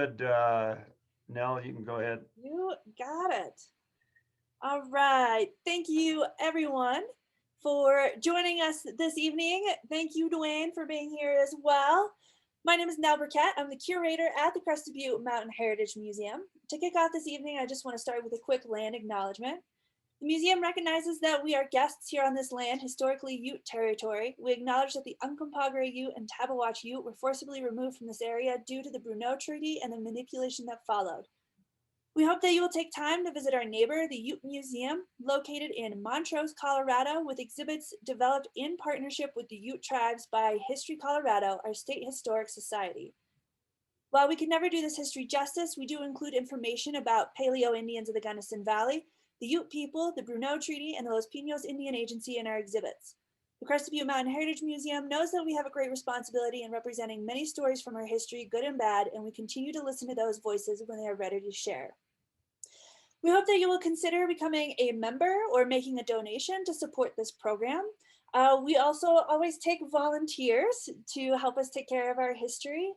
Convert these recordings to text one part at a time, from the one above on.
ahead, Nell, you can go ahead. You got it. All right. Thank you, everyone, for joining us this evening. Thank you, Duane, for being here as well. My name is Nell Burkett. I'm the curator at the Crested Butte Mountain Heritage Museum. To kick off this evening, I just want to start with a quick land acknowledgement. The museum recognizes that we are guests here on this land, historically Ute territory. We acknowledge that the Uncompahgre Ute and Tabawatch Ute were forcibly removed from this area due to the Bruneau Treaty and the manipulation that followed. We hope that you will take time to visit our neighbor, the Ute Museum, located in Montrose, Colorado, with exhibits developed in partnership with the Ute tribes by History Colorado, our state historic society. While we can never do this history justice, we do include information about Paleo Indians of the Gunnison Valley, the Ute people, the Bruneau Treaty, and the Los Pinos Indian Agency in our exhibits. The Crested Butte Mountain Heritage Museum knows that we have a great responsibility in representing many stories from our history, good and bad, and we continue to listen to those voices when they are ready to share. We hope that you will consider becoming a member or making a donation to support this program. We also always take volunteers to help us take care of our history.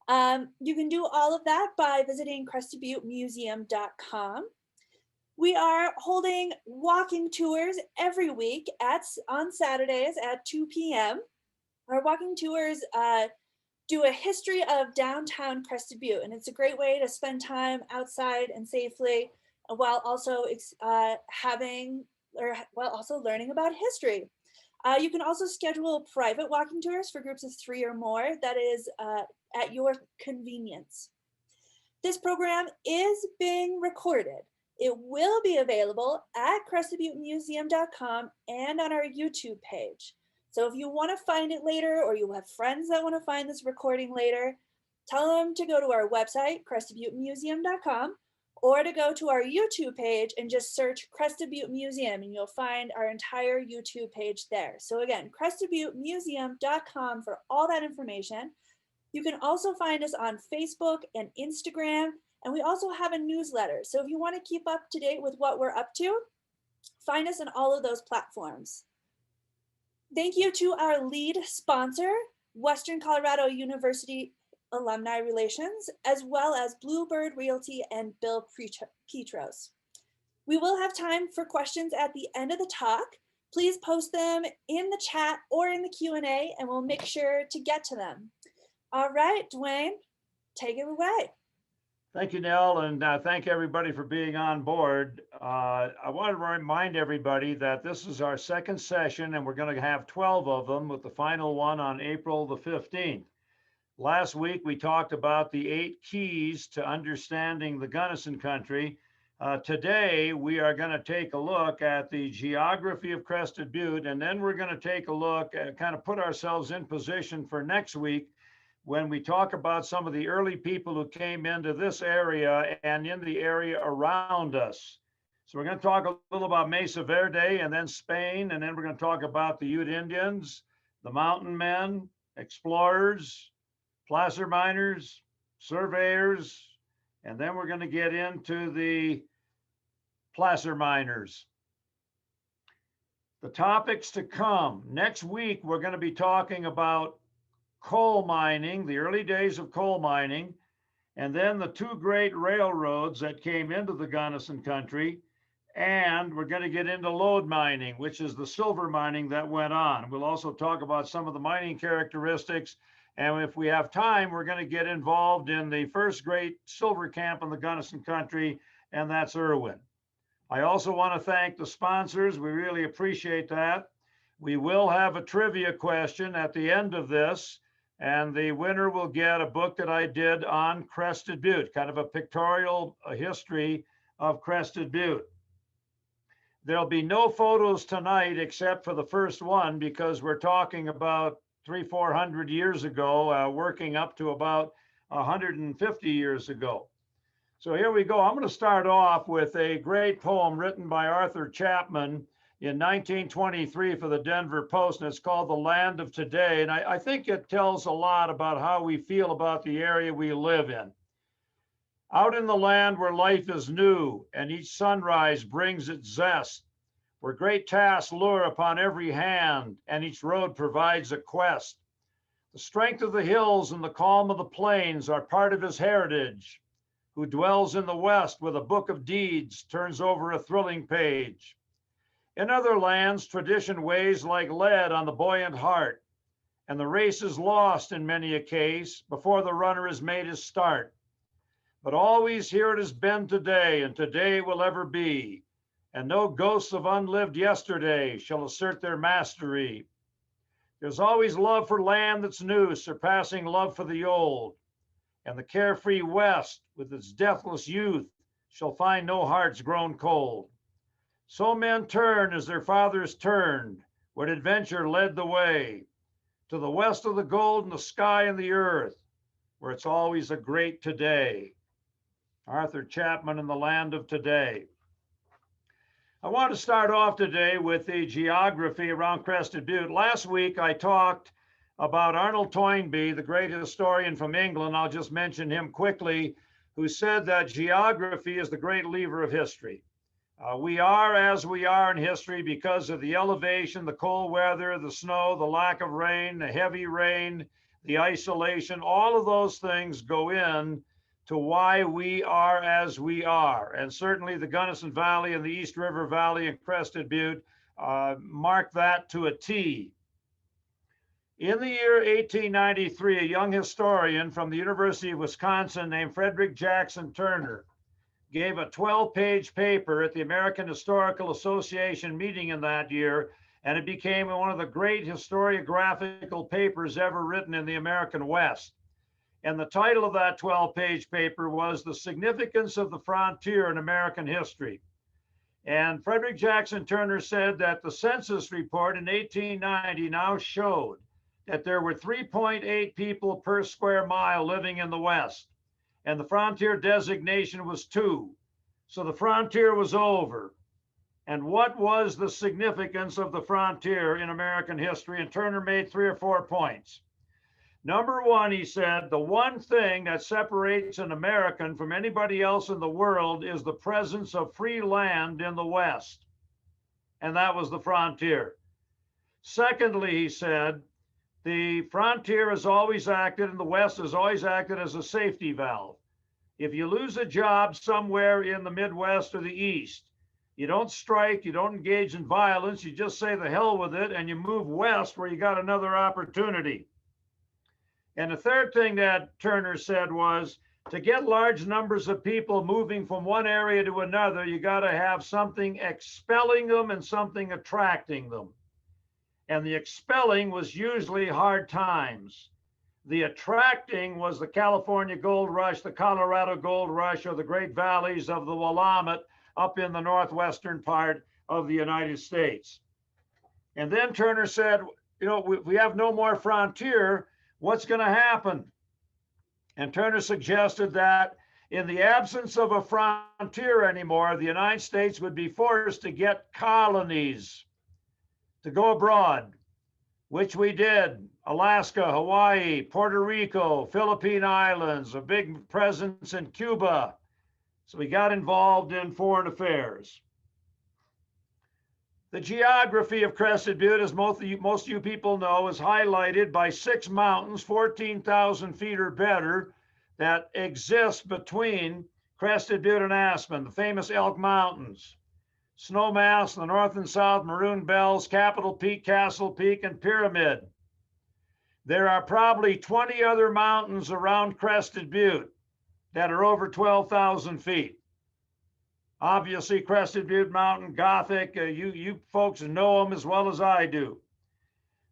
You can do all of that by visiting crestedbuttemuseum.com. We are holding walking tours every week on Saturdays at 2 p.m. Our walking tours do a history of downtown Crested Butte, and it's a great way to spend time outside and safely while also learning about history. You can also schedule private walking tours for groups of 3 or more. That is at your convenience. This program is being recorded. It will be available at crestedbuttemuseum.com and on our YouTube page. So if you want to find it later, or you have friends that want to find this recording later, tell them to go to our website, crestedbuttemuseum.com, or to go to our YouTube page and just search Crested Butte Museum, and you'll find our entire YouTube page there. So again, crestedbuttemuseum.com for all that information. You can also find us on Facebook and Instagram, and we also have a newsletter. So if you want to keep up to date with what we're up to, find us on all of those platforms. Thank you to our lead sponsor, Western Colorado University Alumni Relations, as well as Bluebird Realty and Bill Petros. We will have time for questions at the end of the talk. Please post them in the chat or in the Q&A, and we'll make sure to get to them. All right, Duane, take it away. Thank you, Nell, and thank everybody for being on board. I want to remind everybody that this is our second session, and we're going to have 12 of them, with the final one on April the 15th. Last week, we talked about the 8 keys to understanding the Gunnison country. Today, we are going to take a look at the geography of Crested Butte, and then we're going to take a look and kind of put ourselves in position for next week, when we talk about some of the early people who came into this area and in the area around us. So we're going to talk a little about Mesa Verde and then Spain, and then we're going to talk about the Ute Indians, the mountain men, explorers, placer miners, surveyors, and then we're going to get into the placer miners. The topics to come. Next week, we're going to be talking about coal mining, the early days of coal mining, and then the 2 great railroads that came into the Gunnison country. And we're going to get into lode mining, which is the silver mining that went on. We'll also talk about some of the mining characteristics. And if we have time, we're going to get involved in the first great silver camp in the Gunnison country, and that's Irwin. I also want to thank the sponsors. We really appreciate that. We will have a trivia question at the end of this, and the winner will get a book that I did on Crested Butte, kind of a pictorial history of Crested Butte. There'll be no photos tonight except for the first one, because we're talking about 300-400 years ago, working up to about 150 years ago. So here we go. I'm going to start off with a great poem written by Arthur Chapman in 1923 for the Denver Post, and it's called The Land of Today. And I think it tells a lot about how we feel about the area we live in. Out in the land where life is new and each sunrise brings its zest, where great tasks lure upon every hand and each road provides a quest, The strength of the hills and the calm of the plains are part of his heritage. Who dwells in the West with a book of deeds turns over a thrilling page. In other lands, tradition weighs like lead on the buoyant heart, and the race is lost in many a case before the runner has made his start. But always here it has been today, and today will ever be, and no ghosts of unlived yesterday shall assert their mastery. There's always love for land that's new, surpassing love for the old, and the carefree West, with its deathless youth, shall find no hearts grown cold. So men turn as their fathers turned, when adventure led the way, to the west of the gold and the sky and the earth, where it's always a great today. Arthur Chapman in The Land of Today. I want to start off today with the geography around Crested Butte. Last week I talked about Arnold Toynbee, the great historian from England. I'll just mention him quickly, who said that geography is the great lever of history. We are as we are in history because of the elevation, the cold weather, the snow, the lack of rain, the heavy rain, the isolation. All of those things go in to why we are as we are. And certainly the Gunnison Valley and the East River Valley and Crested Butte mark that to a T. In the year 1893, a young historian from the University of Wisconsin named Frederick Jackson Turner gave a 12-page paper at the American Historical Association meeting in that year, and it became one of the great historiographical papers ever written in the American West. And the title of that 12-page paper was The Significance of the Frontier in American History. And Frederick Jackson Turner said that the census report in 1890 now showed that there were 3.8 people per square mile living in the West, and the frontier designation was 2. So the frontier was over. And what was the significance of the frontier in American history? And Turner made 3 or 4 points. Number one, he said, the one thing that separates an American from anybody else in the world is the presence of free land in the West. And that was the frontier. Secondly, he said, the frontier has always acted, and the West has always acted as a safety valve. If you lose a job somewhere in the Midwest or the East, you don't strike, you don't engage in violence, you just say the hell with it, and you move west where you got another opportunity. And the third thing that Turner said was, to get large numbers of people moving from one area to another, you got to have something expelling them and something attracting them. And the expelling was usually hard times. The attracting was the California Gold Rush, the Colorado Gold Rush, or the Great Valleys of the Willamette up in the northwestern part of the United States. And then Turner said, you know, we have no more frontier. What's going to happen? And Turner suggested that in the absence of a frontier anymore, the United States would be forced to get colonies to go abroad, which we did. Alaska, Hawaii, Puerto Rico, Philippine Islands, a big presence in Cuba. So we got involved in foreign affairs. The geography of Crested Butte, as most of you people know, is highlighted by 6 mountains, 14,000 feet or better, that exist between Crested Butte and Aspen, the famous Elk Mountains. Snowmass, the north and south, Maroon Bells, Capitol Peak, Castle Peak, and Pyramid. There are probably 20 other mountains around Crested Butte that are over 12,000 feet. Obviously, Crested Butte Mountain, Gothic, you folks know them as well as I do.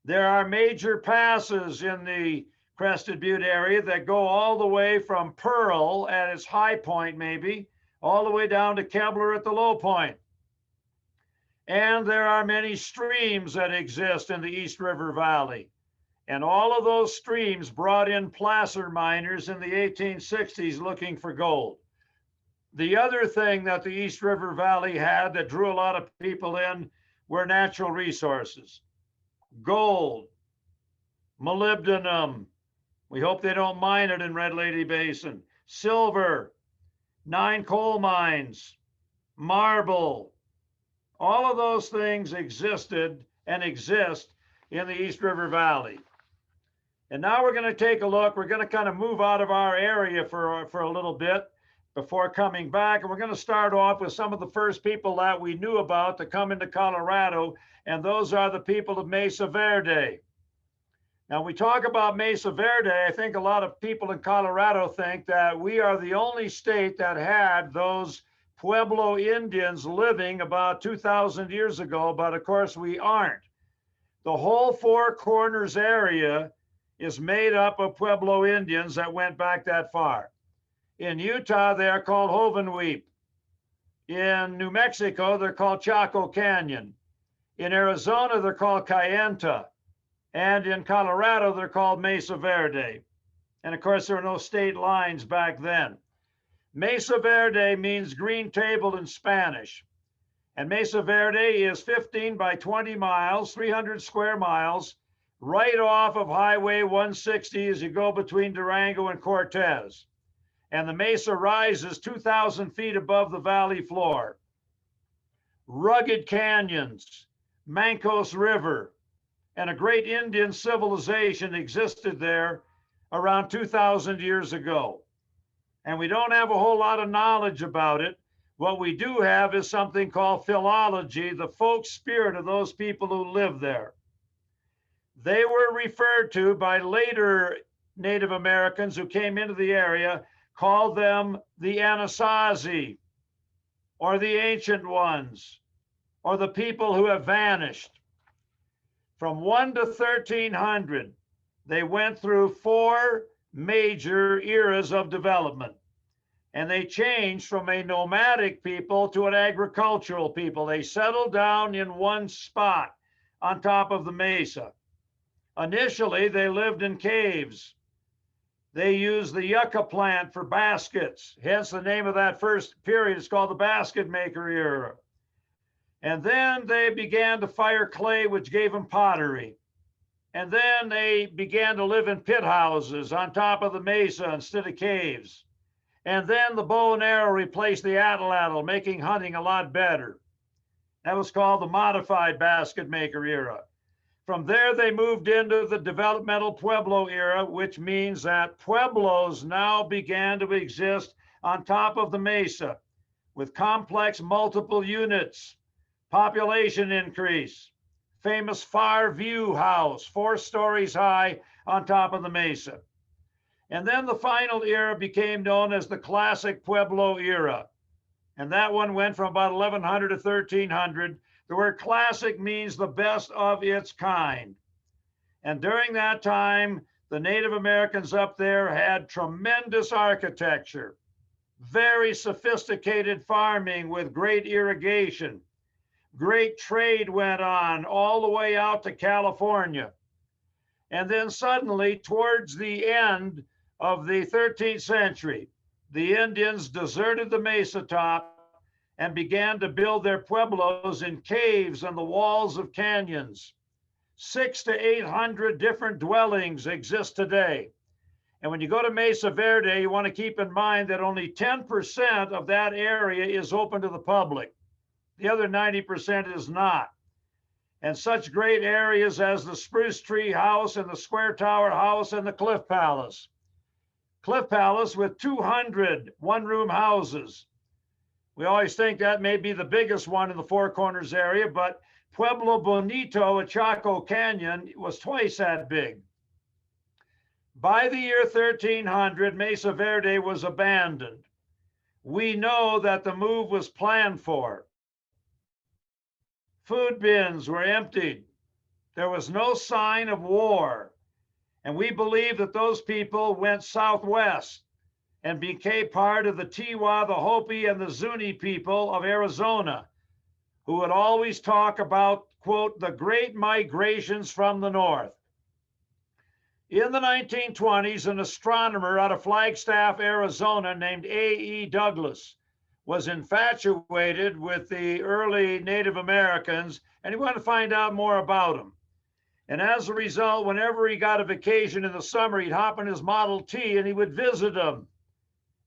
There are major passes in the Crested Butte area that go all the way from Pearl at its high point, maybe, all the way down to Kebler at the low point. And there are many streams that exist in the East River Valley. And all of those streams brought in placer miners in the 1860s looking for gold. The other thing that the East River Valley had that drew a lot of people in were natural resources. Gold, molybdenum. We hope they don't mine it in Red Lady Basin. Silver, 9 coal mines, marble. All of those things existed and exist in the East River Valley. And now we're going to take a look. We're going to kind of move out of our area for a little bit before coming back. And we're going to start off with some of the first people that we knew about to come into Colorado. And those are the people of Mesa Verde. Now, we talk about Mesa Verde. I think a lot of people in Colorado think that we are the only state that had those Pueblo Indians living about 2,000 years ago. But of course, we aren't. The whole Four Corners area is made up of Pueblo Indians that went back that far. In Utah, they are called Hovenweep. In New Mexico, they're called Chaco Canyon. In Arizona, they're called Kayenta. And in Colorado, they're called Mesa Verde. And of course, there were no state lines back then. Mesa Verde means green table in Spanish. And Mesa Verde is 15 by 20 miles, 300 square miles, right off of Highway 160 as you go between Durango and Cortez. And the mesa rises 2,000 feet above the valley floor. Rugged canyons, Mancos River, and a great Indian civilization existed there around 2,000 years ago. And we don't have a whole lot of knowledge about it. What we do have is something called philology, the folk spirit of those people who live there. They were referred to by later Native Americans who came into the area, called them the Anasazi, or the Ancient Ones, or the people who have vanished. From 1 to 1300, they went through 4 major eras of development. And they changed from a nomadic people to an agricultural people. They settled down in one spot on top of the mesa. Initially, they lived in caves. They used the yucca plant for baskets. Hence the name of that first period is called the basket maker era. And then they began to fire clay, which gave them pottery. And then they began to live in pit houses on top of the mesa instead of caves. And then the bow and arrow replaced the atlatl, making hunting a lot better. That was called the modified basket maker era. From there, they moved into the developmental Pueblo era, which means that Pueblos now began to exist on top of the mesa with complex multiple units, population increase, famous Far View House, 4 stories high on top of the mesa. And then the final era became known as the classic Pueblo era. And that one went from about 1100 to 1300. The word classic means the best of its kind. And during that time, the Native Americans up there had tremendous architecture, very sophisticated farming with great irrigation. Great trade went on all the way out to California. And then suddenly, towards the end of the 13th century, the Indians deserted the mesa top and began to build their pueblos in caves and the walls of canyons. 600 to 800 different dwellings exist today. And when you go to Mesa Verde, you want to keep in mind that only 10% of that area is open to the public. The other 90% is not. And such great areas as the Spruce Tree House and the Square Tower House and the Cliff Palace. Cliff Palace with 200 one-room houses. We always think that may be the biggest one in the Four Corners area, but Pueblo Bonito at Chaco Canyon was twice that big. By the year 1300, Mesa Verde was abandoned. We know that the move was planned for. Food bins were emptied. There was no sign of war. And we believe that those people went southwest and became part of the Tiwa, the Hopi, and the Zuni people of Arizona, who would always talk about, quote, the great migrations from the north. In the 1920s, an astronomer out of Flagstaff, Arizona, named A.E. Douglas, was infatuated with the early Native Americans, and he wanted to find out more about them. And as a result, whenever he got a vacation in the summer, he'd hop in his Model T and he would visit them.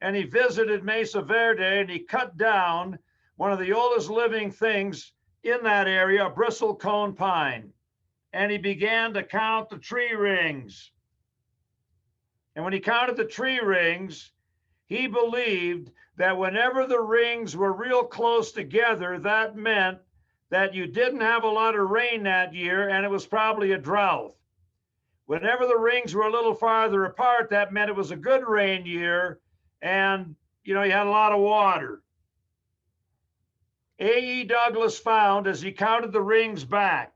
And he visited Mesa Verde and he cut down one of the oldest living things in that area, a bristle cone pine. And he began to count the tree rings. And when he counted the tree rings, he believed that whenever the rings were real close together, that meant that you didn't have a lot of rain that year and it was probably a drought. Whenever the rings were a little farther apart, that meant it was a good rain year and you had a lot of water. A.E. Douglas found, as he counted the rings back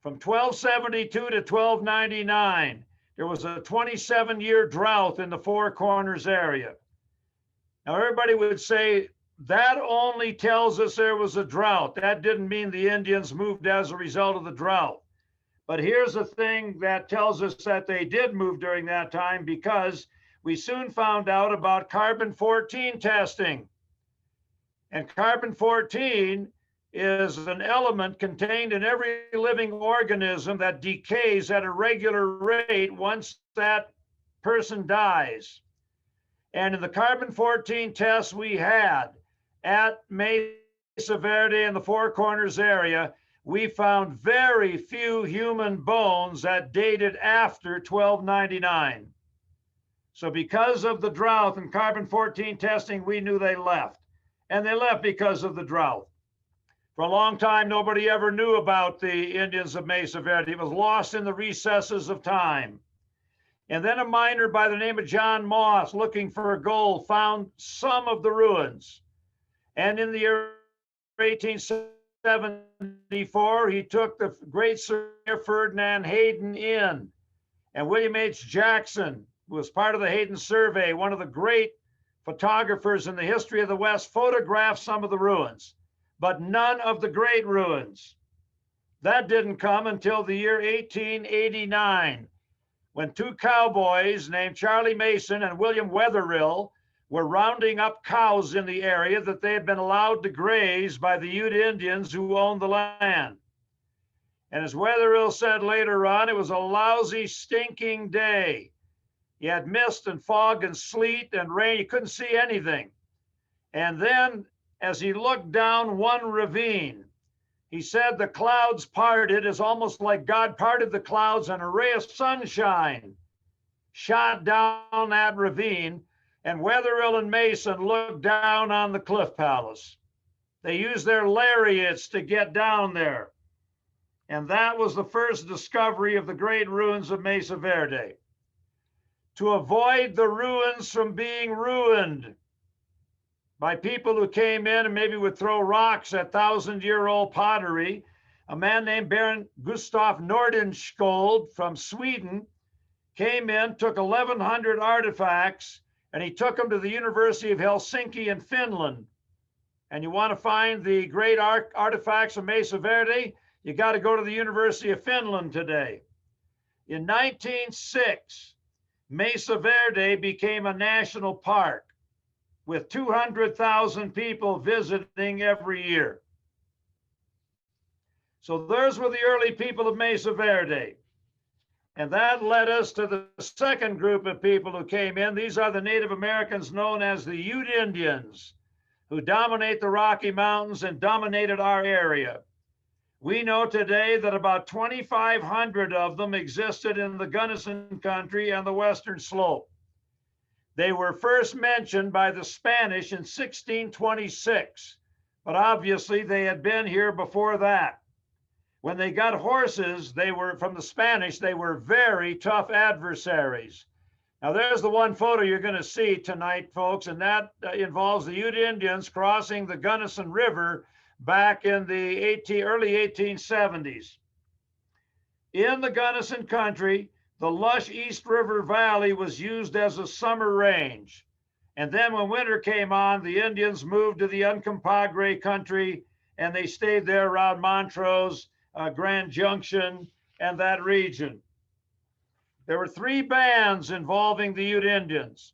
from 1272 to 1299, there was a 27-year drought in the Four Corners area. Now, everybody would say that only tells us there was a drought. That didn't mean the Indians moved as a result of the drought. But here's the thing that tells us that they did move during that time, because we soon found out about carbon-14 testing. And carbon-14 is an element contained in every living organism that decays at a regular rate once that person dies. And in the carbon-14 tests we had at Mesa Verde in the Four Corners area, we found very few human bones that dated after 1299. So because of the drought and carbon-14 testing, we knew they left. And they left because of the drought. For a long time, nobody ever knew about the Indians of Mesa Verde. It was lost in the recesses of time. And then a miner by the name of John Moss, looking for gold, found some of the ruins. And in the year 1874, he took the great Sir Ferdinand Hayden in. And William H. Jackson, who was part of the Hayden Survey, one of the great photographers in the history of the West, photographed some of the ruins, but none of the great ruins. That didn't come until the year 1889, when two cowboys named Charlie Mason and William Wetherill were rounding up cows in the area that they had been allowed to graze by the Ute Indians who owned the land. And as Wetherill said later on, it was a lousy, stinking day. You had mist and fog and sleet and rain. You couldn't see anything. And then as he looked down one ravine, he said the clouds parted, as almost like God parted the clouds, and a ray of sunshine shot down that ravine, and Wetherill and Mason looked down on the Cliff Palace. They used their lariats to get down there. And that was the first discovery of the great ruins of Mesa Verde. To avoid the ruins from being ruined by people who came in and maybe would throw rocks at 1,000-year-old pottery, a man named Baron Gustav Nordenskjöld from Sweden came in, took 1,100 artifacts, and he took them to the University of Helsinki in Finland. And you want to find the great artifacts of Mesa Verde, you got to go to the University of Finland today. In 1906, Mesa Verde became a national park, with 200,000 people visiting every year. So those were the early people of Mesa Verde. And that led us to the second group of people who came in. These are the Native Americans known as the Ute Indians, who dominate the Rocky Mountains and dominated our area. We know today that about 2,500 of them existed in the Gunnison country and the Western Slope. They were first mentioned by the Spanish in 1626, but obviously they had been here before that. When they got horses, they were, from the Spanish, they were very tough adversaries. Now there's the one photo you're going to see tonight, folks, and that involves the Ute Indians crossing the Gunnison River back in the early 1870s. In the Gunnison country, the lush East River Valley was used as a summer range. And then when winter came on, the Indians moved to the Uncompahgre country, and they stayed there around Montrose, Grand Junction, and that region. There were three bands involving the Ute Indians.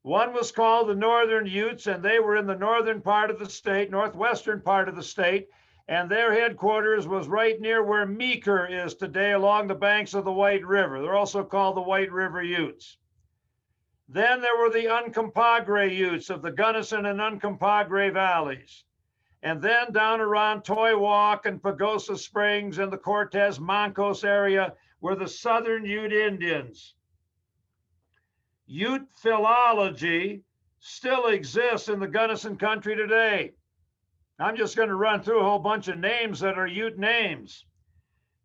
One was called the Northern Utes, and they were in the northern part of the state, northwestern part of the state, and their headquarters was right near where Meeker is today, along the banks of the White River. They're also called the White River Utes. Then there were the Uncompahgre Utes of the Gunnison and Uncompahgre valleys. And then down around Toy Walk and Pagosa Springs and the Cortez Mancos area were the Southern Ute Indians. Ute philology still exists in the Gunnison country today. I'm just going to run through a whole bunch of names that are Ute names.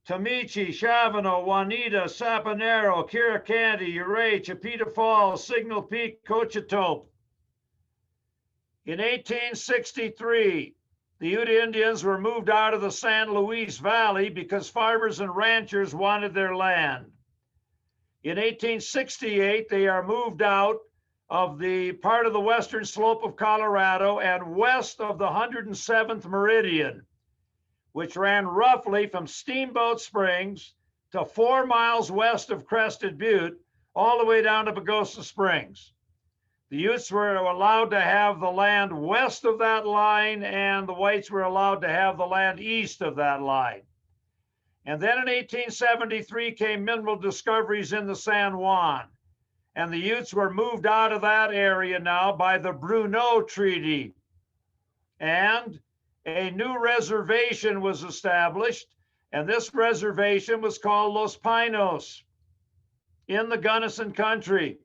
Tamichi, Chavano, Juanita, Saponero, Kirakanti, Uray, Chapita Falls, Signal Peak, Cochetope. In 1863, the Ute Indians were moved out of the San Luis Valley because farmers and ranchers wanted their land. In 1868, they are moved out of the part of the western slope of Colorado and west of the 107th meridian, which ran roughly from Steamboat Springs to 4 miles west of Crested Butte, all the way down to Pagosa Springs. The Utes were allowed to have the land west of that line, and the whites were allowed to have the land east of that line. And then in 1873 came mineral discoveries in the San Juan, and the Utes were moved out of that area now by the Bruneau Treaty. And a new reservation was established, and this reservation was called Los Pinos in the Gunnison country.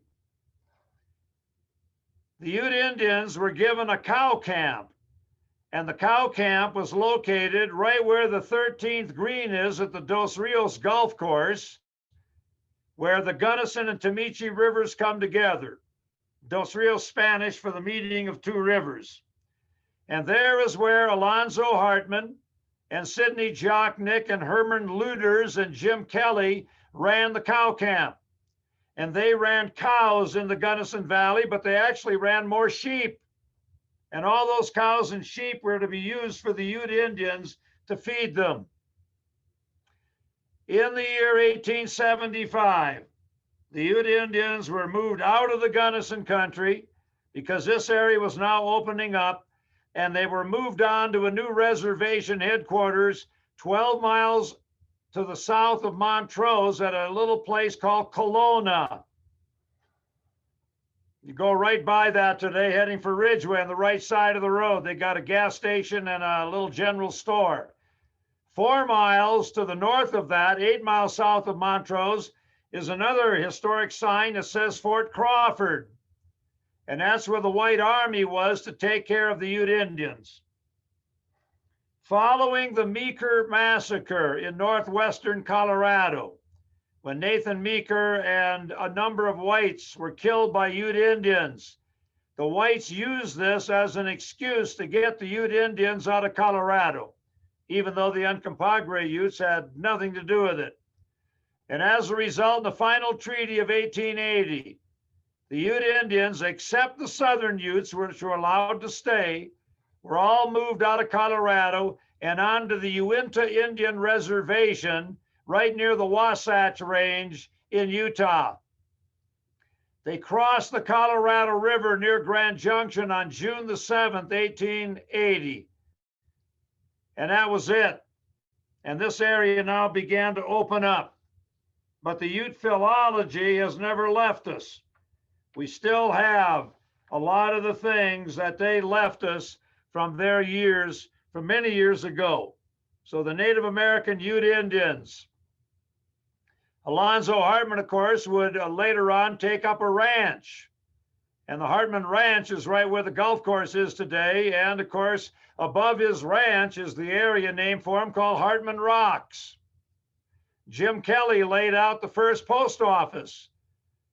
The Ute Indians were given a cow camp, and the cow camp was located right where the 13th green is at the Dos Rios Golf Course, where the Gunnison and Tamichi rivers come together. Dos Rios Spanish for the meeting of two rivers. And there is where Alonzo Hartman and Sidney Jocknick and Herman Luders and Jim Kelly ran the cow camp. And they ran cows in the Gunnison Valley, but they actually ran more sheep. And all those cows and sheep were to be used for the Ute Indians to feed them. In the year 1875, the Ute Indians were moved out of the Gunnison country because this area was now opening up, and they were moved on to a new reservation headquarters 12 miles to the south of Montrose at a little place called Kelowna. You go right by that today, heading for Ridgeway on the right side of the road. They got a gas station and a little general store. 4 miles to the north of that, 8 miles south of Montrose, is another historic sign that says Fort Crawford. And that's where the White Army was to take care of the Ute Indians. Following the Meeker Massacre in northwestern Colorado, when Nathan Meeker and a number of whites were killed by Ute Indians, the whites used this as an excuse to get the Ute Indians out of Colorado, even though the Uncompahgre Utes had nothing to do with it. And as a result, in the final treaty of 1880, the Ute Indians, except the southern Utes, which were allowed to stay, were all moved out of Colorado and onto the Uinta Indian Reservation right near the Wasatch Range in Utah. They crossed the Colorado River near Grand Junction on June the 7th, 1880. And that was it. And this area now began to open up. But the Ute philology has never left us. We still have a lot of the things that they left us from their years, from many years ago. So the Native American Ute Indians. Alonzo Hartman, of course, would later on take up a ranch. And the Hartman Ranch is right where the golf course is today. And of course, above his ranch is the area named for him called Hartman Rocks. Jim Kelly laid out the first post office.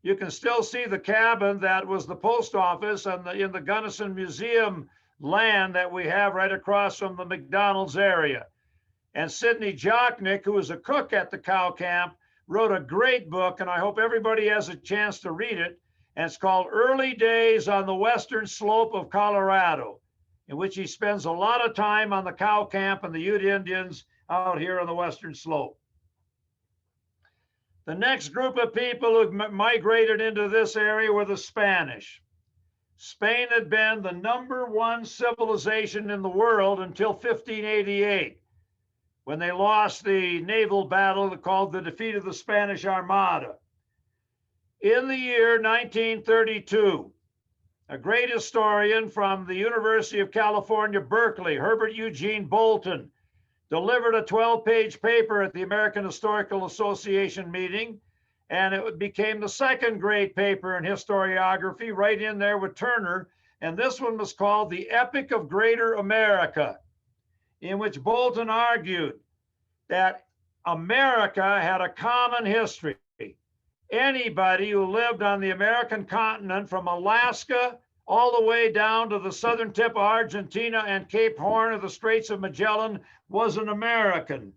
You can still see the cabin that was the post office and in the Gunnison Museum land that we have right across from the McDonald's area. And Sidney Jocknick, who was a cook at the cow camp, wrote a great book, and I hope everybody has a chance to read it. And it's called Early Days on the Western Slope of Colorado, in which he spends a lot of time on the cow camp and the Ute Indians out here on the western slope. The next group of people who migrated into this area were the Spanish. Spain had been the #1 civilization in the world until 1588, when they lost the naval battle called the defeat of the Spanish Armada. In the year 1932, a great historian from the University of California, Berkeley, Herbert Eugene Bolton, delivered a 12-page paper at the American Historical Association meeting, and it became the second great paper in historiography, right in there with Turner. And this one was called The Epic of Greater America, in which Bolton argued that America had a common history. Anybody who lived on the American continent from Alaska all the way down to the southern tip of Argentina and Cape Horn of the Straits of Magellan was an American.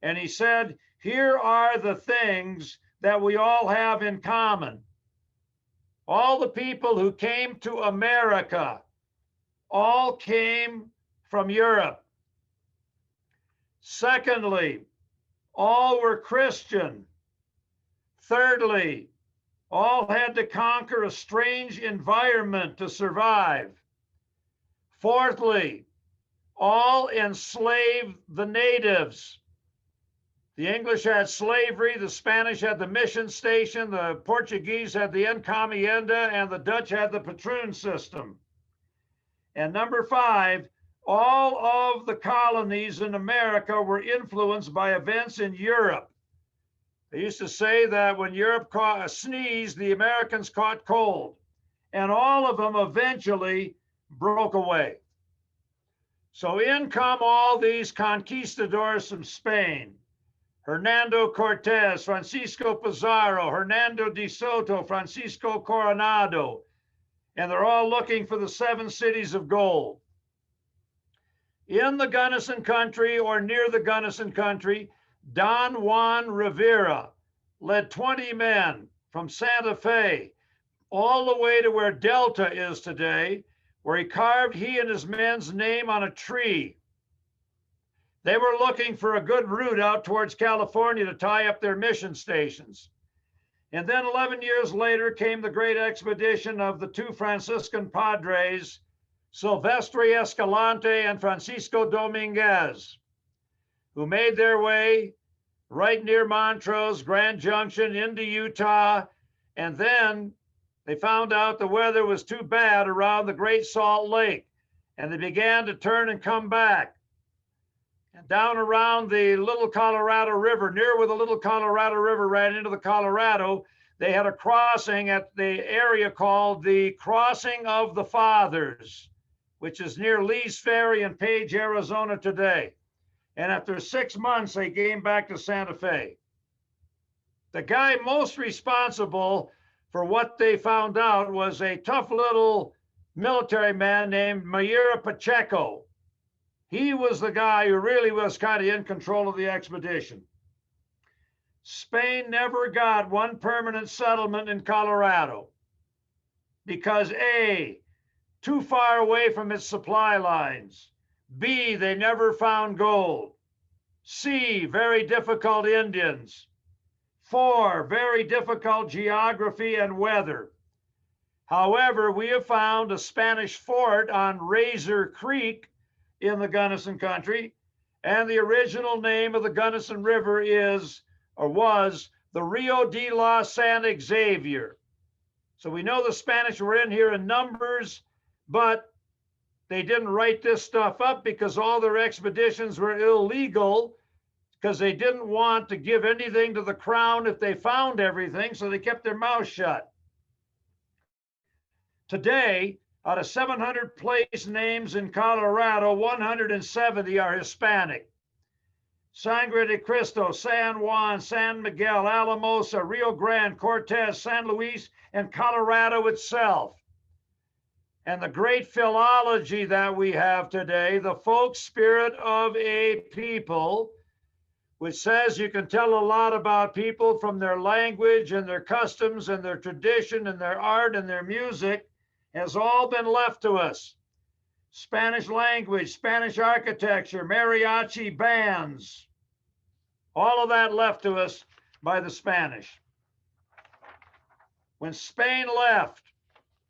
And he said, here are the things that we all have in common. All the people who came to America all came from Europe. Secondly, all were Christian. Thirdly, all had to conquer a strange environment to survive. Fourthly, all enslaved the natives. The English had slavery, the Spanish had the mission station, the Portuguese had the encomienda, and the Dutch had the patroon system. And number 5, all of the colonies in America were influenced by events in Europe. They used to say that when Europe sneezed, the Americans caught cold, and all of them eventually broke away. So in come all these conquistadors from Spain: Hernando Cortez, Francisco Pizarro, Hernando de Soto, Francisco Coronado, and they're all looking for the 7 cities of gold. In the Gunnison country or near the Gunnison country, Don Juan Rivera led 20 men from Santa Fe all the way to where Delta is today, where he and his men's name on a tree. They were looking for a good route out towards California to tie up their mission stations. And then 11 years later came the great expedition of the 2 Franciscan padres, Silvestre Escalante and Francisco Dominguez, who made their way right near Montrose, Grand Junction, into Utah. And then they found out the weather was too bad around the Great Salt Lake, and they began to turn and come back. And down around the Little Colorado River, near where the Little Colorado River ran into the Colorado, they had a crossing at the area called the Crossing of the Fathers, which is near Lee's Ferry in Page, Arizona today. And after 6 months, they came back to Santa Fe. The guy most responsible for what they found out was a tough little military man named Mayra Pacheco. He was the guy who really was kind of in control of the expedition. Spain never got one permanent settlement in Colorado because A, too far away from its supply lines. B, they never found gold. C, very difficult Indians. 4, very difficult geography and weather. However, we have found a Spanish fort on Razor Creek in the Gunnison country, and the original name of the Gunnison River is, or was, the Rio de la San Xavier. So we know the Spanish were in here in numbers, but they didn't write this stuff up because all their expeditions were illegal, because they didn't want to give anything to the crown if they found everything, so they kept their mouth shut. Today, out of 700 place names in Colorado, 170 are Hispanic. Sangre de Cristo, San Juan, San Miguel, Alamosa, Rio Grande, Cortez, San Luis, and Colorado itself. And the great philology that we have today, the folk spirit of a people, which says you can tell a lot about people from their language and their customs and their tradition and their art and their music, has all been left to us. Spanish language, Spanish architecture, mariachi bands, all of that left to us by the Spanish. When Spain left,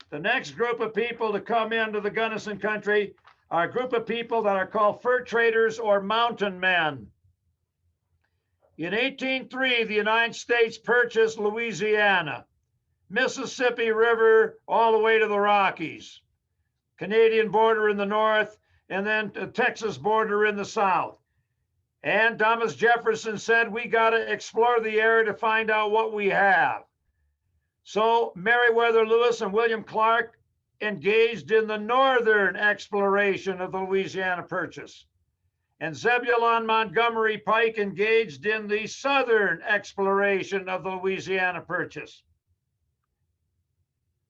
the next group of people to come into the Gunnison country are a group of people that are called fur traders or mountain men. In 1803, the United States purchased Louisiana, Mississippi River all the way to the Rockies, Canadian border in the north, and then the Texas border in the south. And Thomas Jefferson said, we got to explore the area to find out what we have. So Meriwether Lewis and William Clark engaged in the northern exploration of the Louisiana Purchase. And Zebulon Montgomery Pike engaged in the southern exploration of the Louisiana Purchase.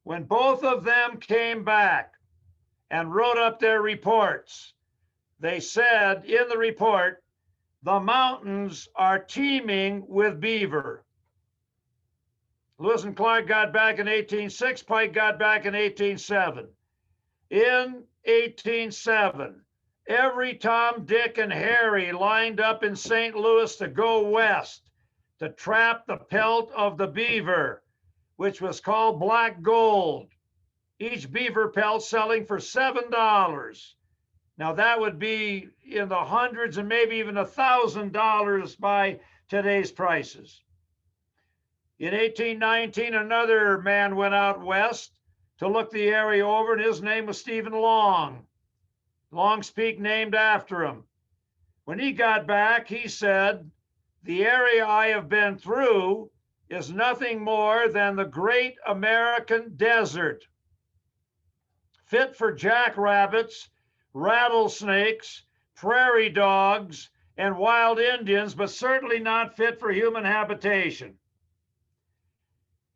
When both of them came back and wrote up their reports, they said in the report, the mountains are teeming with beaver. Lewis and Clark got back in 1806, Pike got back in 1807. In 1807, every Tom, Dick, and Harry lined up in St. Louis to go west to trap the pelt of the beaver, which was called black gold. Each beaver pelt selling for $7. Now that would be in the hundreds and maybe even $1,000 by today's prices. In 1819, another man went out west to look the area over, and his name was Stephen Long. Long's Peak named after him. When he got back, he said, the area I have been through is nothing more than the great American desert, fit for jackrabbits, rattlesnakes, prairie dogs, and wild Indians, but certainly not fit for human habitation.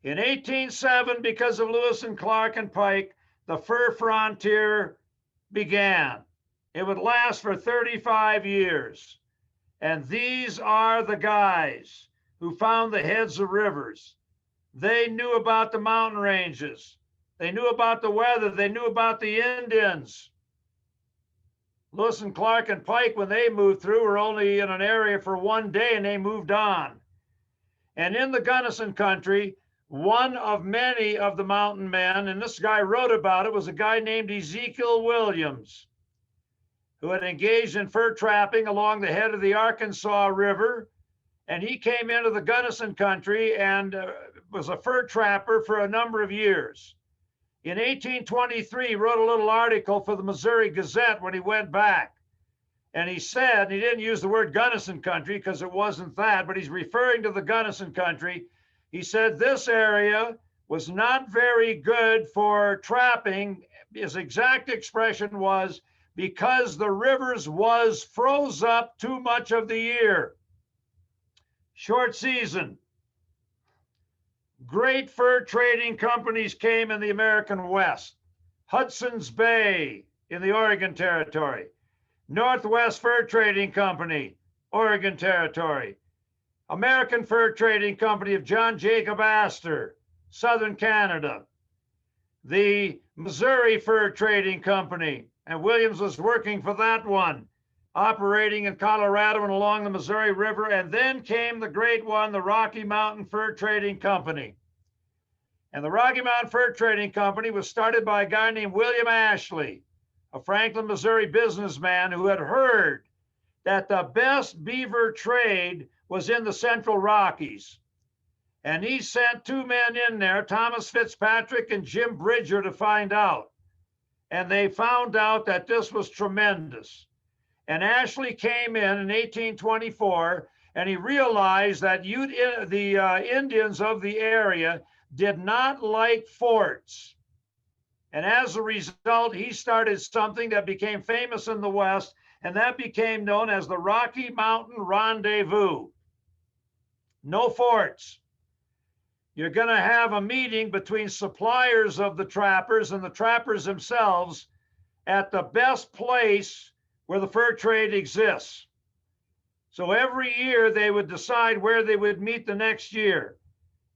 In 1807, because of Lewis and Clark and Pike, the fur frontier began. It would last for 35 years. And these are the guys who found the heads of rivers. They knew about the mountain ranges. They knew about the weather. They knew about the Indians. Lewis and Clark and Pike, when they moved through, were only in an area for one day and they moved on. And in the Gunnison country, one of many of the mountain men, and this guy wrote about it, was a guy named Ezekiel Williams, who had engaged in fur trapping along the head of the Arkansas River. And he came into the Gunnison country and was a fur trapper for a number of years. In 1823, he wrote a little article for the Missouri Gazette when he went back. And he said, and he didn't use the word Gunnison country because it wasn't that, but he's referring to the Gunnison country. He said this area was not very good for trapping. His exact expression was, because the rivers was froze up too much of the year. Short season. Great fur trading companies came in the American West. Hudson's Bay in the Oregon Territory. Northwest Fur Trading Company, Oregon Territory. American Fur Trading Company of John Jacob Astor, Southern Canada. The Missouri Fur Trading Company, and Williams was working for that one, operating in Colorado and along the Missouri River. And then came the great one, the Rocky Mountain Fur Trading Company. And the Rocky Mountain Fur Trading Company was started by a guy named William Ashley, a Franklin, Missouri businessman who had heard that the best beaver trade was in the Central Rockies. And he sent two men in there, Thomas Fitzpatrick and Jim Bridger, to find out. And they found out that this was tremendous. And Ashley came in 1824, and he realized that the Indians of the area did not like forts. And as a result, he started something that became famous in the West, and that became known as the Rocky Mountain Rendezvous. No forts. You're going to have a meeting between suppliers of the trappers and the trappers themselves at the best place where the fur trade exists. So every year they would decide where they would meet the next year.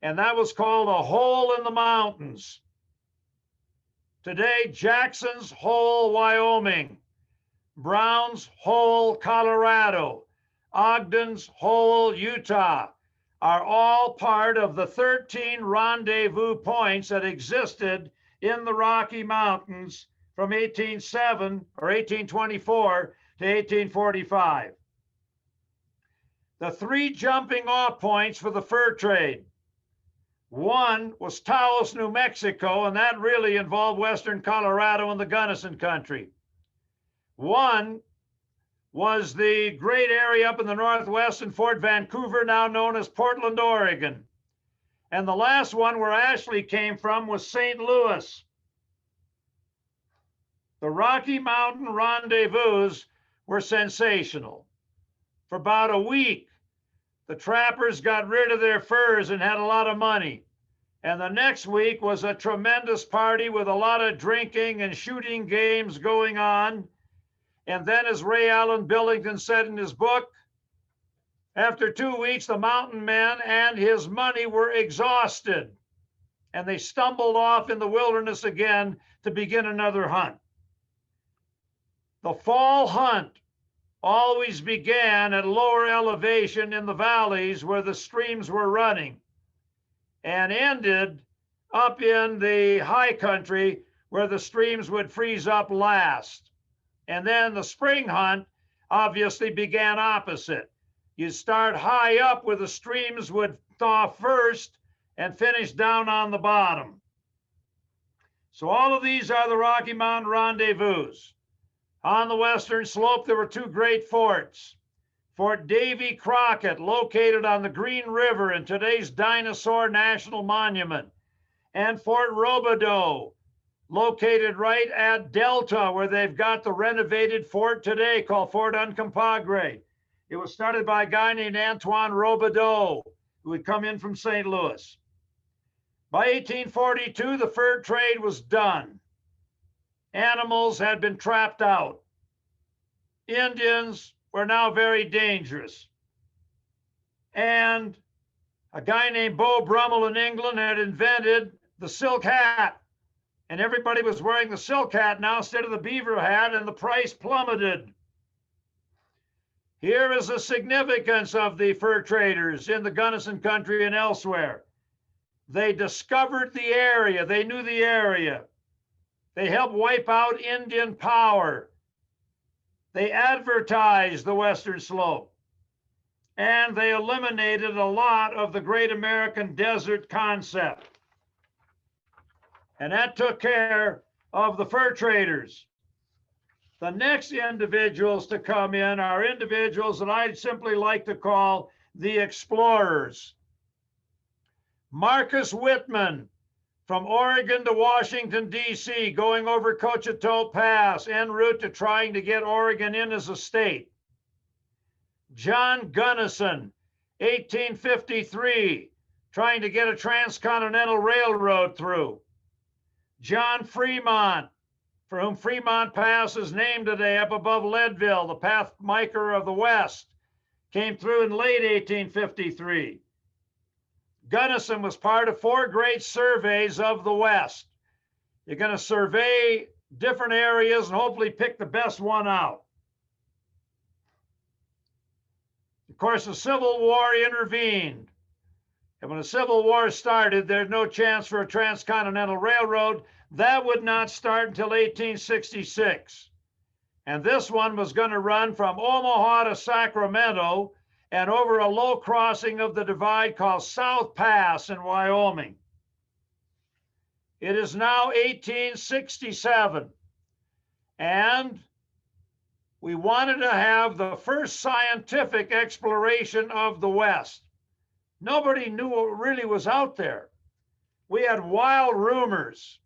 And that was called a hole in the mountains. Today, Jackson's Hole, Wyoming, Brown's Hole, Colorado, Ogden's Hole, Utah, are all part of the 13 rendezvous points that existed in the Rocky Mountains from 1807 or 1824 to 1845. The three jumping off points for the fur trade. One was Taos, New Mexico, and that really involved western Colorado and the Gunnison country. One was the great area up in the Northwest in Fort Vancouver, now known as Portland, Oregon. And the last one where Ashley came from was St. Louis. The Rocky Mountain rendezvous were sensational. For about a week, the trappers got rid of their furs and had a lot of money. And the next week was a tremendous party with a lot of drinking and shooting games going on. And then, as Ray Allen Billington said in his book, after 2 weeks, the mountain man and his money were exhausted, and they stumbled off in the wilderness again to begin another hunt. The fall hunt always began at lower elevation in the valleys where the streams were running, and ended up in the high country where the streams would freeze up last. And then the spring hunt obviously began opposite. You start high up where the streams would thaw first and finish down on the bottom. So all of these are the Rocky Mountain rendezvous. On the western slope, there were two great forts. Fort Davy Crockett, located on the Green River in today's Dinosaur National Monument, and Fort Robideau, located right at Delta, where they've got the renovated fort today called Fort Uncompahgre. It was started by a guy named Antoine Robideau, who had come in from St. Louis. By 1842, the fur trade was done. Animals had been trapped out. Indians were now very dangerous. And a guy named Beau Brummel in England had invented the silk hat. And everybody was wearing the silk hat now instead of the beaver hat, and the price plummeted. Here is the significance of the fur traders in the Gunnison country and elsewhere. They discovered the area. They knew the area. They helped wipe out Indian power. They advertised the Western Slope. And they eliminated a lot of the Great American Desert concept. And that took care of the fur traders. The next individuals to come in are individuals that I'd simply like to call the explorers. Marcus Whitman, from Oregon to Washington, D.C., going over Cochito Pass, en route to trying to get Oregon in as a state. John Gunnison, 1853, trying to get a transcontinental railroad through. John Fremont, for whom Fremont Pass is named today, up above Leadville, the pathmaker of the West, came through in late 1853. Gunnison was part of 4 great surveys of the West. You're going to survey different areas and hopefully pick the best one out. Of course, the Civil War intervened. And when the Civil War started, there's no chance for a transcontinental railroad. That would not start until 1866. And this one was going to run from Omaha to Sacramento and over a low crossing of the divide called South Pass in Wyoming. It is now 1867. And we wanted to have the first scientific exploration of the West. Nobody knew what really was out there. We had wild rumors.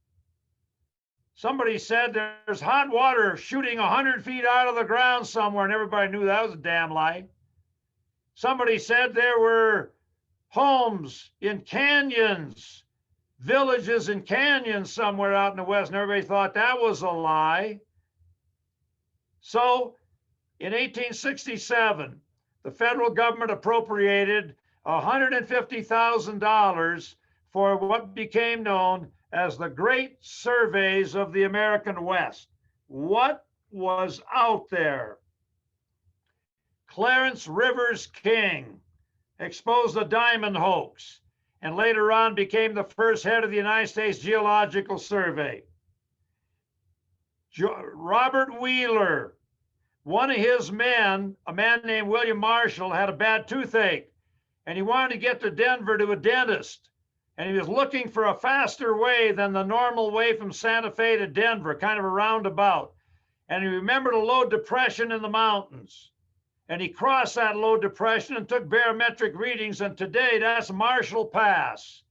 Somebody said there's hot water shooting 100 feet out of the ground somewhere, and everybody knew that was a damn lie. Somebody said there were homes in canyons, villages in canyons somewhere out in the West, and everybody thought that was a lie. So in 1867, the federal government appropriated $150,000 for what became known as the Great Surveys of the American West. What was out there? Clarence Rivers King exposed the diamond hoax and later on became the first head of the United States Geological Survey. Robert Wheeler, one of his men, a man named William Marshall, had a bad toothache and he wanted to get to Denver to a dentist. And he was looking for a faster way than the normal way from Santa Fe to Denver, kind of a roundabout. And he remembered a low depression in the mountains. And he crossed that low depression and took barometric readings. And today that's Marshall Pass.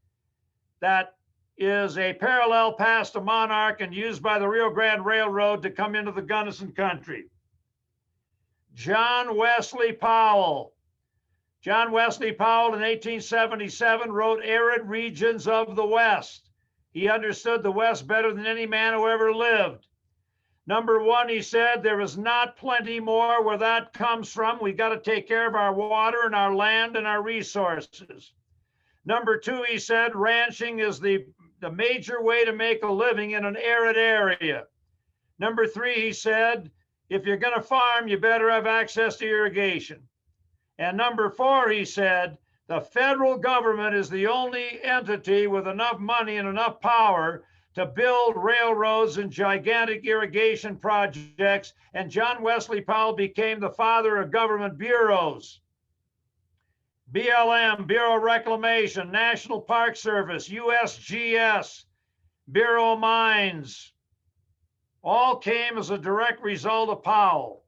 That is a parallel pass to Monarch and used by the Rio Grande Railroad to come into the Gunnison country. John Wesley Powell. John Wesley Powell in 1877 wrote Arid Regions of the West. He understood the West better than any man who ever lived. Number one, he said, there is not plenty more where that comes from. We got to take care of our water and our land and our resources. Number two, he said, ranching is the major way to make a living in an arid area. Number three, he said, if you're going to farm, you better have access to irrigation. And number four, he said, the federal government is the only entity with enough money and enough power to build railroads and gigantic irrigation projects. And John Wesley Powell became the father of government bureaus. BLM, Bureau of Reclamation, National Park Service, USGS, Bureau of Mines, all came as a direct result of Powell.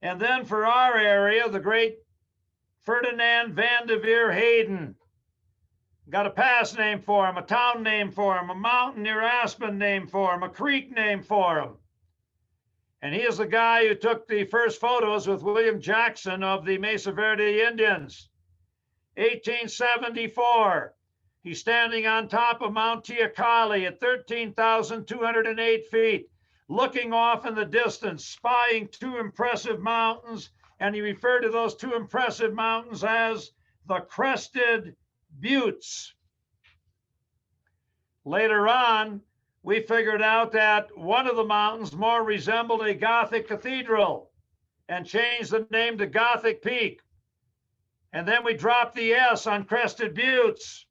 And then for our area, the great Ferdinand Vanderveer Hayden. Got a pass name for him, a town name for him, a mountain near Aspen name for him, a creek name for him. And he is the guy who took the first photos with William Jackson of the Mesa Verde Indians. 1874, he's standing on top of Mount Teocalli at 13,208 feet, looking off in the distance, spying two impressive mountains, and he referred to those two impressive mountains as the Crested Buttes. Later on, we figured out that one of the mountains more resembled a Gothic cathedral and changed the name to Gothic Peak. And then we dropped the S on Crested Buttes,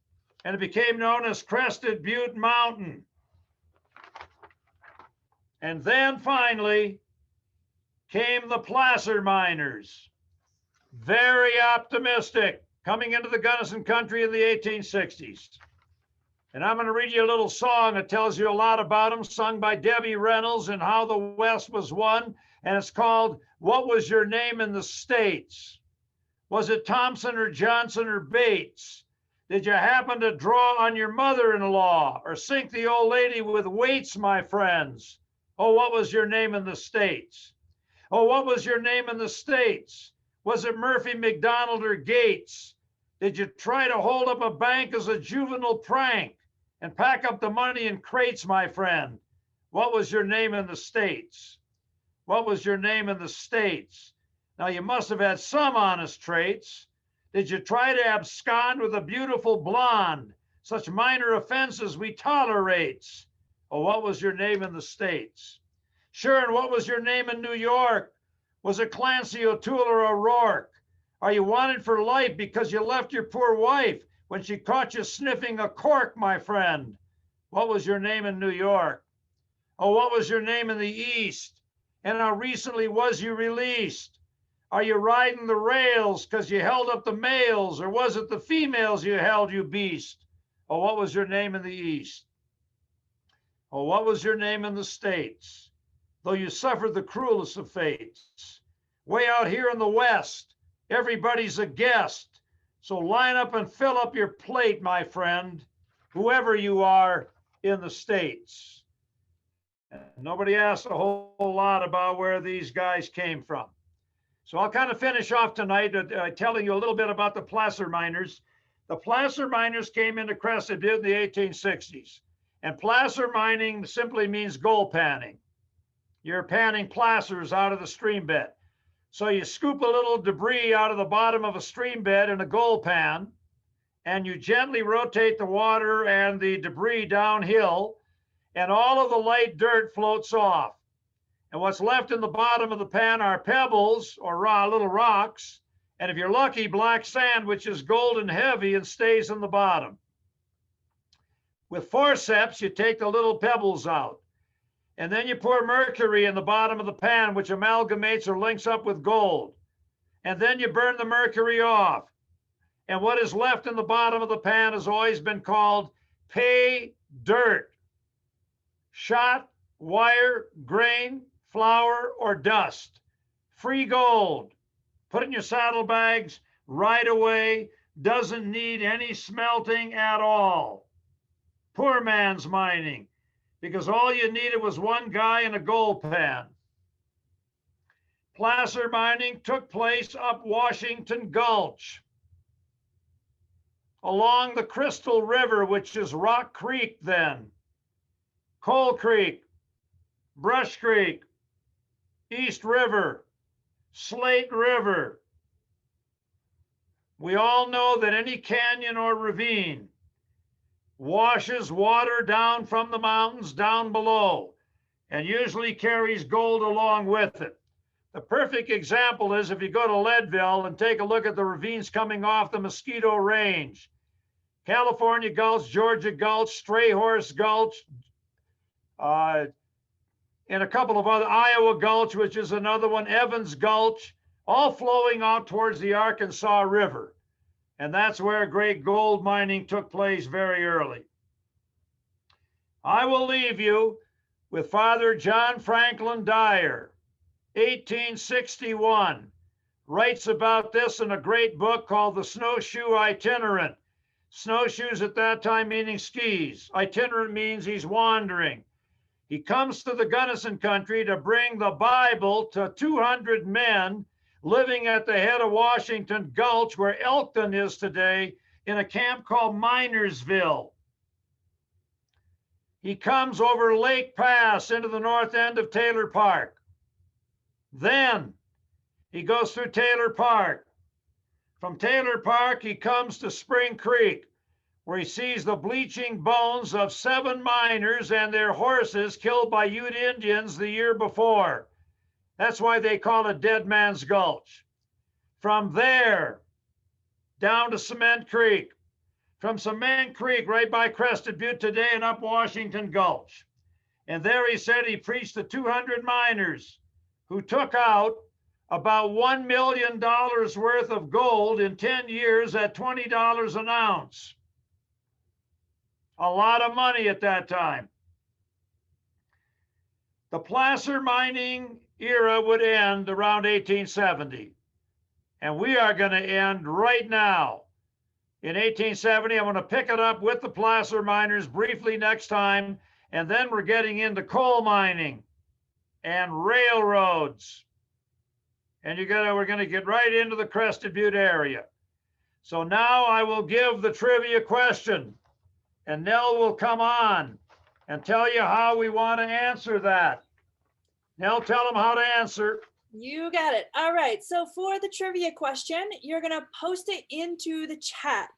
and it became known as Crested Butte Mountain. And then finally came the placer miners, very optimistic, coming into the Gunnison country in the 1860s. And I'm going to read you a little song that tells you a lot about them, sung by Debbie Reynolds and how the West was won. And it's called, What Was Your Name in the States? Was it Thompson or Johnson or Bates? Did you happen to draw on your mother-in-law or sink the old lady with weights, my friends? Oh, what was your name in the States? Oh, what was your name in the States? Was it Murphy, McDonald, or Gates? Did you try to hold up a bank as a juvenile prank and pack up the money in crates, my friend? What was your name in the States? What was your name in the States? Now, you must have had some honest traits. Did you try to abscond with a beautiful blonde? Such minor offenses we tolerates. Oh, what was your name in the States? Sure, and what was your name in New York? Was it Clancy, O'Toole, or O'Rourke? Are you wanted for life because you left your poor wife when she caught you sniffing a cork, my friend? What was your name in New York? Oh, what was your name in the East? And how recently was you released? Are you riding the rails because you held up the males, or was it the females you held, you beast? Oh, what was your name in the East? Oh, what was your name in the States? Though you suffered the cruelest of fates. Way out here in the West, everybody's a guest. So line up and fill up your plate, my friend, whoever you are in the States. Nobody asked a whole lot about where these guys came from. So I'll kind of finish off tonight telling you a little bit about the placer miners. The placer miners came into Crested Butte in the 1860s. And placer mining simply means gold panning. You're panning placers out of the stream bed. So you scoop a little debris out of the bottom of a stream bed in a gold pan, and you gently rotate the water and the debris downhill, and all of the light dirt floats off. And what's left in the bottom of the pan are pebbles or little rocks, and if you're lucky, black sand, which is golden heavy and stays in the bottom. With forceps, you take the little pebbles out. And then you pour mercury in the bottom of the pan, which amalgamates or links up with gold. And then you burn the mercury off. And what is left in the bottom of the pan has always been called pay dirt. Shot, wire, grain, flour, or dust. Free gold. Put it in your saddlebags right away. Doesn't need any smelting at all. Poor man's mining, because all you needed was one guy and a gold pan. Placer mining took place up Washington Gulch, along the Crystal River, which is Rock Creek then, Coal Creek, Brush Creek, East River, Slate River. We all know that any canyon or ravine washes water down from the mountains down below and usually carries gold along with it. The perfect example is if you go to Leadville and take a look at the ravines coming off the Mosquito Range. California Gulch, Georgia Gulch, Stray Horse Gulch, and a couple of other, Iowa Gulch, which is another one, Evans Gulch, all flowing out towards the Arkansas River. And that's where great gold mining took place very early. I will leave you with Father John Franklin Dyer, 1861, writes about this in a great book called The Snowshoe Itinerant. Snowshoes at that time meaning skis. Itinerant means he's wandering. He comes to the Gunnison country to bring the Bible to 200 men living at the head of Washington Gulch, where Elkton is today, in a camp called Minersville. He comes over Lake Pass into the north end of Taylor Park. Then he goes through Taylor Park. From Taylor Park, he comes to Spring Creek, where he sees the bleaching bones of 7 miners and their horses killed by Ute Indians the year before. That's why they call it Dead Man's Gulch. From there, down to Cement Creek. From Cement Creek, right by Crested Butte today, and up Washington Gulch. And there he said he preached to 200 miners who took out about $1 million worth of gold in 10 years at $20 an ounce. A lot of money at that time. The placer mining era would end around 1870. And we are going to end right now. In 1870, I'm going to pick it up with the placer miners briefly next time. And then we're getting into coal mining and railroads. And we're going to get right into the Crested Butte area. So now I will give the trivia question, and Nell will come on and tell you how we want to answer that. Nell, tell them how to answer. You got it. All right. So for the trivia question, you're going to post it into the chat.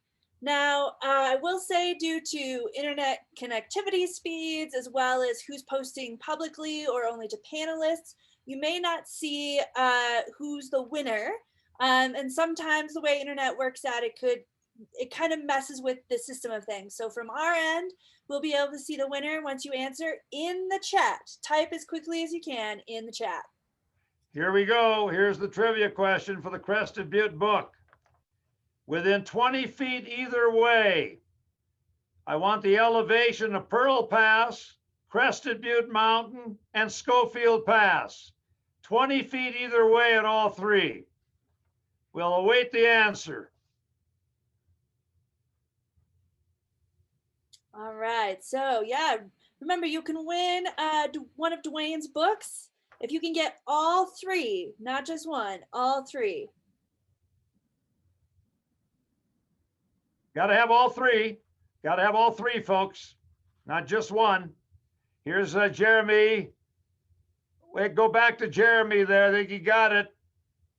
Now, I will say, due to internet connectivity speeds, as well as who's posting publicly or only to panelists, you may not see who's the winner. And sometimes the way internet works out, it kind of messes with the system of things. So from our end, we'll be able to see the winner once you answer in the chat. Type as quickly as you can in the chat. Here we go. Here's the trivia question for the Crested Butte book. Within 20 feet either way, I want the elevation of Pearl Pass, Crested Butte Mountain, and Schofield Pass. 20 feet either way at all three. We'll await the answer. All right. So yeah, remember, you can win one of Duane's books if you can get all 3, not just one, all 3. Got to have all 3. Got to have all 3, folks, not just one. Here's Jeremy. Wait, go back to Jeremy there. I think you got it.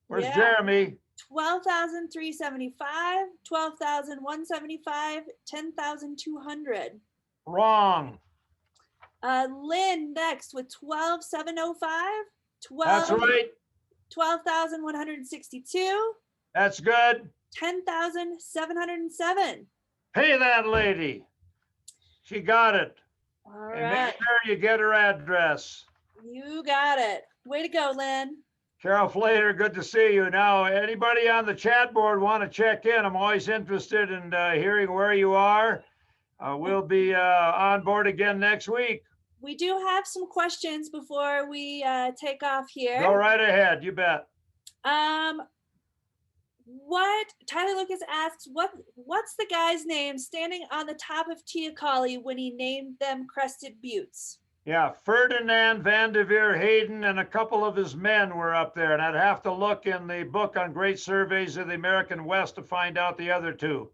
Where's Jeremy? 12,375, 12,175, 10,200. Wrong. Lynn next with 12,705. That's right. 12,162. That's good. 10,707. Pay that lady. She got it. All and right. make sure you get her address. You got it. Way to go, Lynn. Carol Flater, good to see you. Now, anybody on the chat board want to check in? I'm always interested in hearing where you are. We'll be on board again next week. we do have some questions before we take off here. Go right ahead, you bet. What Tyler Lucas asks, what's the guy's name standing on the top of Teocalli when he named them Crested Buttes? Yeah, Ferdinand Vanderveer Hayden and a couple of his men were up there, and I'd have to look in the book on Great Surveys of the American West to find out the other two.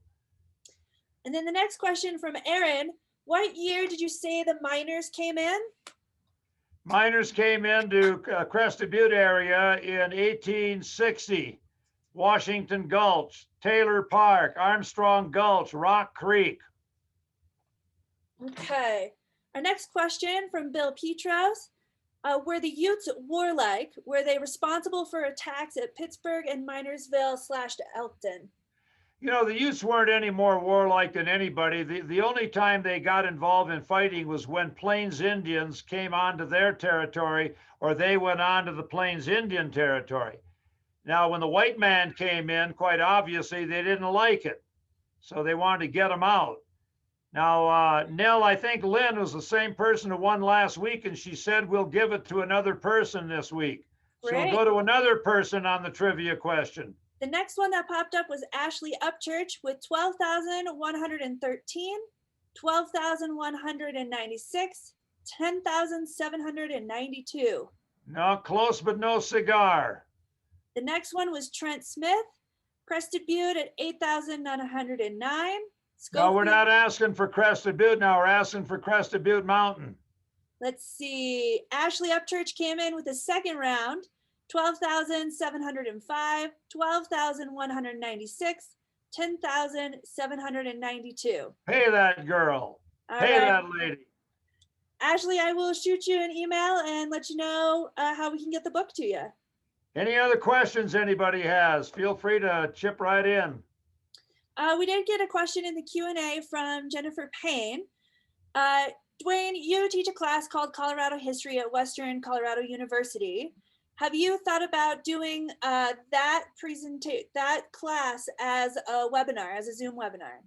And then the next question from Aaron, what year did you say the miners came in? Miners came into Crested Butte area in 1860. Washington Gulch, Taylor Park, Armstrong Gulch, Rock Creek. Okay. Our next question from Bill Petros. Were the Utes warlike? Were they responsible for attacks at Pittsburgh and Minersville/Elkton? You know, the Utes weren't any more warlike than anybody. The only time they got involved in fighting was when Plains Indians came onto their territory, or they went onto the Plains Indian territory. Now, when the white man came in, quite obviously, they didn't like it. So they wanted to get them out. Now, Nell, I think Lynn was the same person who won last week, and she said we'll give it to another person this week. So we'll go to another person on the trivia question. The next one that popped up was Ashley Upchurch with 12,113, 12,196, 10,792. No, close, but no cigar. The next one was Trent Smith, Crested Butte at 8,909. No, we're not asking for Crested Butte now. We're asking for Crested Butte Mountain. Let's see. Ashley Upchurch came in with the second round, 12,705, 12,196, 10,792. Pay that girl. Pay that lady. Ashley, I will shoot you an email and let you know how we can get the book to you. Any other questions anybody has? Feel free to chip right in. We did get a question in the Q&A from Jennifer Payne. Duane, you teach a class called Colorado History at Western Colorado University. Have you thought about doing that class as a webinar, as a Zoom webinar?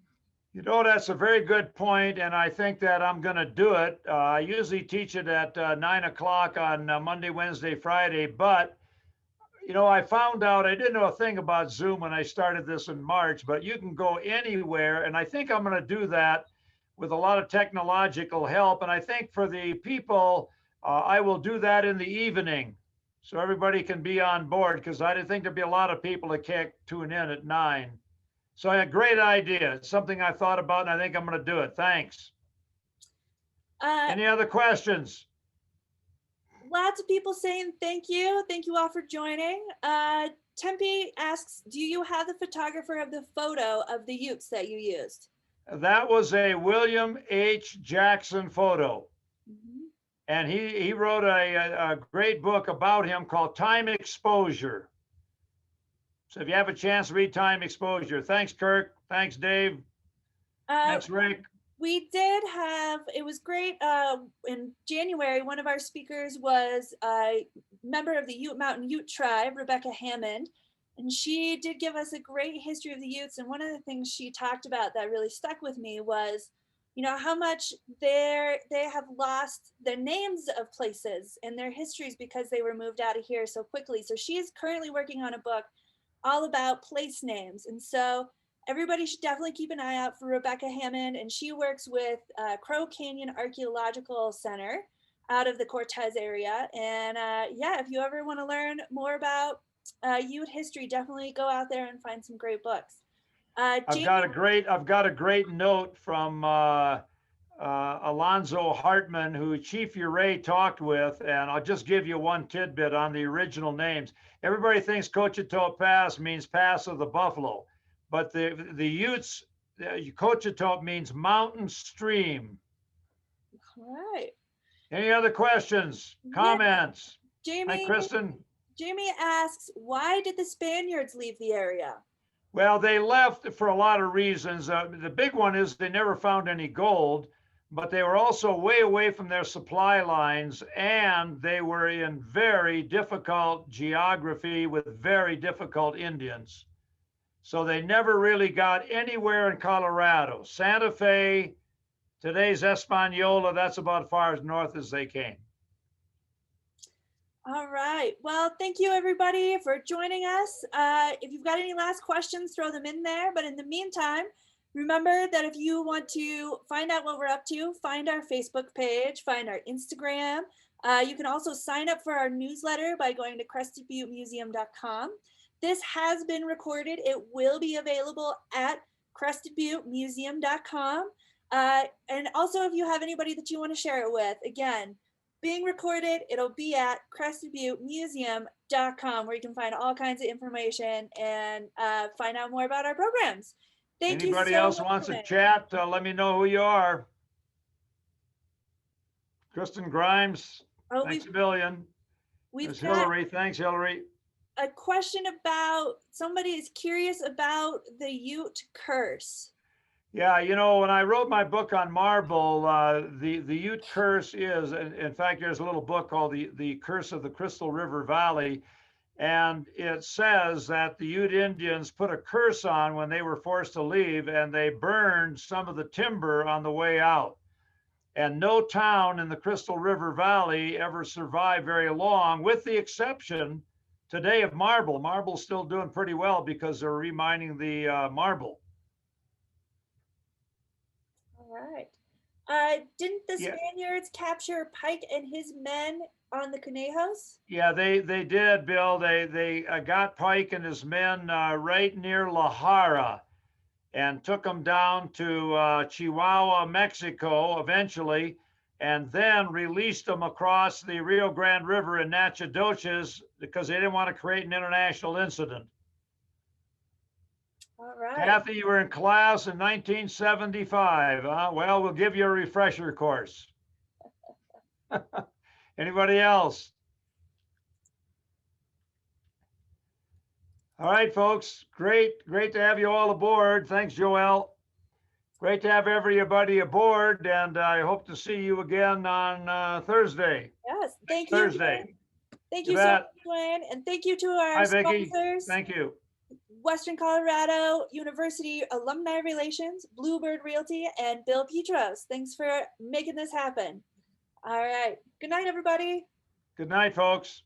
You know, that's a very good point, and I think that I'm going to do it. I usually teach it at 9 o'clock on Monday, Wednesday, Friday, but you know, I found out I didn't know a thing about Zoom when I started this in March, but you can go anywhere. And I think I'm going to do that with a lot of technological help. And I think for the people, I will do that in the evening so everybody can be on board, because I think there'll be a lot of people that can't tune in at 9. So a great idea. It's something I thought about, and I think I'm going to do it. Thanks. Any other questions? Lots of people saying thank you. Thank you all for joining. Tempe asks, do you have the photographer of the photo of the Utes that you used? That was a William H. Jackson photo. Mm-hmm. And he wrote a great book about him called Time Exposure. So if you have a chance, read Time Exposure. Thanks, Kirk. Thanks, Dave. Thanks, Rick. We did have, it was great. In January, one of our speakers was a member of the Ute Mountain Ute tribe, Rebecca Hammond, and she did give us a great history of the Utes. And one of the things she talked about that really stuck with me was, you know, how much they have lost their names of places and their histories because they were moved out of here so quickly. So she is currently working on a book all about place names. And so everybody should definitely keep an eye out for Rebecca Hammond, and she works with Crow Canyon Archaeological Center out of the Cortez area. And yeah, if you ever want to learn more about Ute history, definitely go out there and find some great books. I've got a great note from Alonzo Hartman, who Chief Uray talked with, and I'll just give you one tidbit on the original names. Everybody thinks Cochetope Pass means Pass of the Buffalo. But the Utes, Cochetope means mountain stream. All right. Any other questions, comments? Jamie, hi, Kristen. Jamie asks, why did the Spaniards leave the area? Well, they left for a lot of reasons. The big one is they never found any gold, but they were also way away from their supply lines, and they were in very difficult geography with very difficult Indians. So they never really got anywhere in Colorado. Santa Fe today's Espanola, that's about as far as north as they came. All right. Well, thank you everybody for joining us. If you've got any last questions, throw them in there. But in the meantime, remember that if you want to find out what we're up to, find our Facebook page, find our Instagram. You can also sign up for our newsletter by going to crestedbuttemuseum.com. This has been recorded. It will be available at crestedbuttemuseum.com. And also, if you have anybody that you want to share it with, again, being recorded, it'll be at crestedbuttemuseum.com, where you can find all kinds of information and find out more about our programs. Thank you. Anybody so else much. wants to chat, let me know who you are. Kristen Grimes, thanks a billion. There's Hillary, thanks Hillary. A question about, somebody is curious about the Ute curse. Yeah, you know, when I wrote my book on marble, the Ute curse is, in fact, there's a little book called the Curse of the Crystal River Valley. And it says that the Ute Indians put a curse on when they were forced to leave, and they burned some of the timber on the way out. And no town in the Crystal River Valley ever survived very long, with the exception today of marble. Marble's still doing pretty well because they're remining the marble. All right. Didn't the Spaniards capture Pike and his men on the Conejos? Yeah, they did, Bill. They got Pike and his men right near La Jara and took them down to Chihuahua, Mexico, eventually, and then released them across the Rio Grande River in Natchitoches because they didn't want to create an international incident. All right. Kathy, you were in class in 1975. Well, we'll give you a refresher course. Anybody else? All right, folks. Great to have you all aboard. Thanks, Joelle. Great to have everybody aboard, and I hope to see you again on Thursday. Yes, thank you. Thursday. Thank you so much, Duane, and thank you to our sponsors. Thank you. Western Colorado University Alumni Relations, Bluebird Realty, and Bill Petros. Thanks for making this happen. All right. Good night, everybody. Good night, folks.